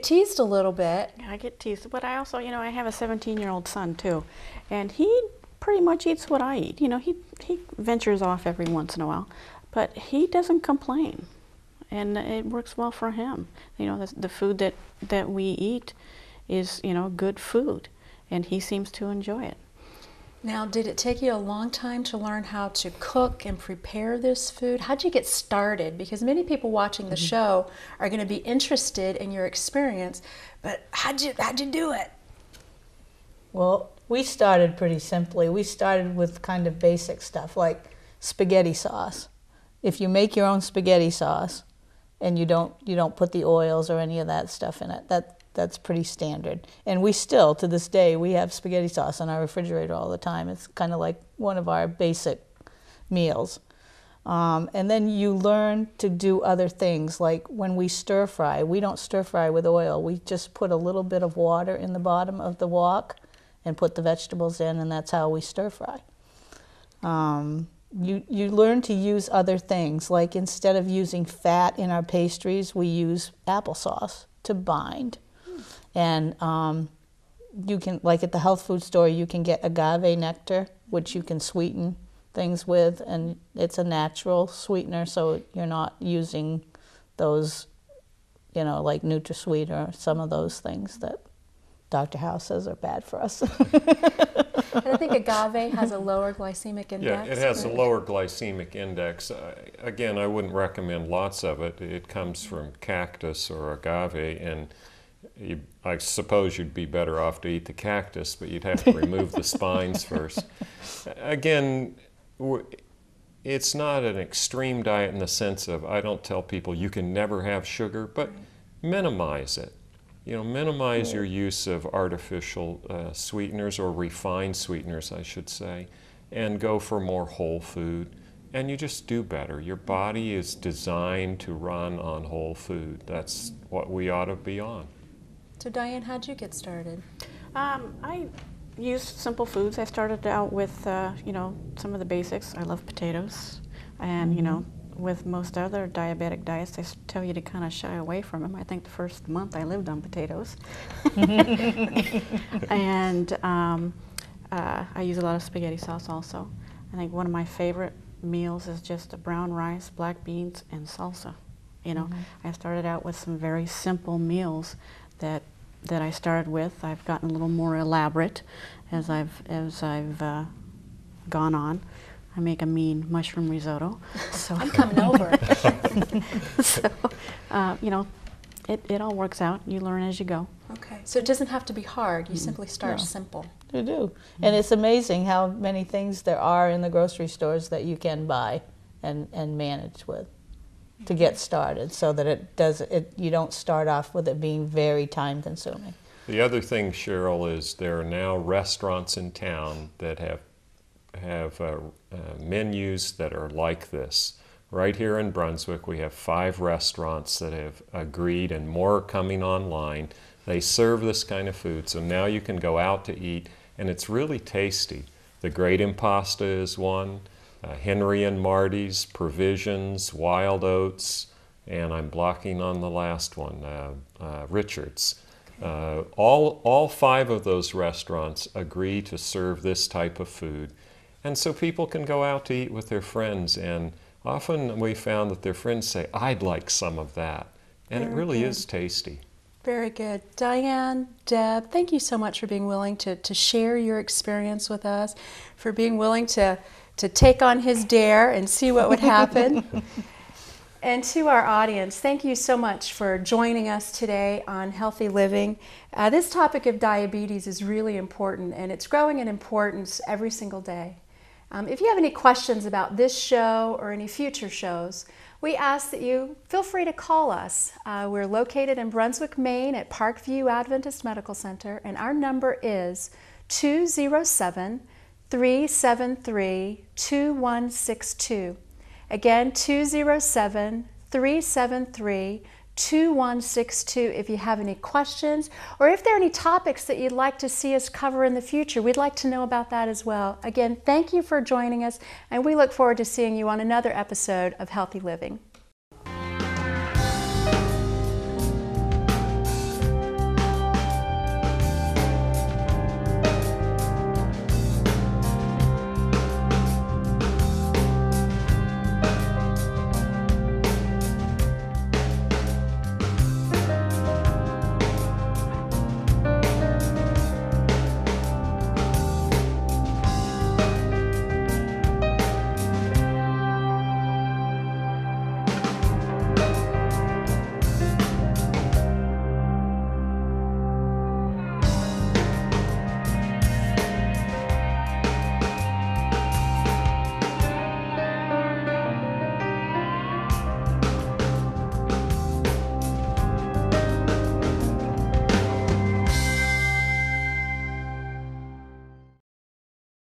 teased a little bit. I get teased, but I also, I have a 17-year-old son too, and he pretty much eats what I eat. He ventures off every once in a while, but he doesn't complain, and it works well for him. The food that we eat is, good food, and he seems to enjoy it. Now, did it take you a long time to learn how to cook and prepare this food? How'd you get started? Because many people watching the show are going to be interested in your experience, but how'd you do it? Well, we started pretty simply. We started with kind of basic stuff like spaghetti sauce. If you make your own spaghetti sauce and you don't put the oils or any of that stuff in it, that's pretty standard. And we still, to this day, we have spaghetti sauce in our refrigerator all the time. It's kind of like one of our basic meals. And then you learn to do other things, like when we stir fry, we don't stir fry with oil. We just put a little bit of water in the bottom of the wok and put the vegetables in, and that's how we stir fry. You learn to use other things, like instead of using fat in our pastries, we use applesauce to bind. And you can, like at the health food store, you can get agave nectar, which you can sweeten things with, and it's a natural sweetener, so you're not using those, like NutraSweet or some of those things that Dr. Howe says are bad for us. And I think agave has a lower glycemic index. Yeah, it has a lower glycemic index. Again, I wouldn't recommend lots of it. It comes from cactus or agave, and I suppose you'd be better off to eat the cactus, but you'd have to remove the spines first. Again, it's not an extreme diet in the sense of, I don't tell people you can never have sugar, but minimize it. Minimize your use of artificial sweeteners, or refined sweeteners, I should say, and go for more whole food. And you just do better. Your body is designed to run on whole food. That's what we ought to be on. So Diane, how'd you get started? I used simple foods. I started out with, some of the basics. I love potatoes, and with most other diabetic diets, they tell you to kind of shy away from them. I think the first month I lived on potatoes. And I use a lot of spaghetti sauce also. I think one of my favorite meals is just a brown rice, black beans, and salsa. I started out with some very simple meals that I started with. I've gotten a little more elaborate as I've gone on. I make a mean mushroom risotto. So I'm coming over. So, it all works out. You learn as you go. Okay. So it doesn't have to be hard. You simply start simple. You do. And it's amazing how many things there are in the grocery stores that you can buy and manage with to get started, so that you don't start off with it being very time consuming. The other thing, Cheryl, is there are now restaurants in town that have menus that are like this. Right here in Brunswick, we have 5 restaurants that have agreed, and more are coming online. They serve this kind of food, so now you can go out to eat, and it's really tasty. The Great Impasta is one, Henry and Marty's, Provisions, Wild Oats, and I'm blocking on the last one, Richard's. All 5 of those restaurants agree to serve this type of food. And so people can go out to eat with their friends, and often we found that their friends say, I'd like some of that. And it really is tasty. Very good. Diane, Deb, thank you so much for being willing to share your experience with us, for being willing to take on his dare and see what would happen. And to our audience, thank you so much for joining us today on Healthy Living. This topic of diabetes is really important, and it's growing in importance every single day. If you have any questions about this show or any future shows, we ask that you feel free to call us. We're located in Brunswick, Maine at Parkview Adventist Medical Center, and our number is 207-373-2162. Again, 207-373-2162 if you have any questions, or if there are any topics that you'd like to see us cover in the future. We'd like to know about that as well. Again, thank you for joining us, and we look forward to seeing you on another episode of Healthy Living.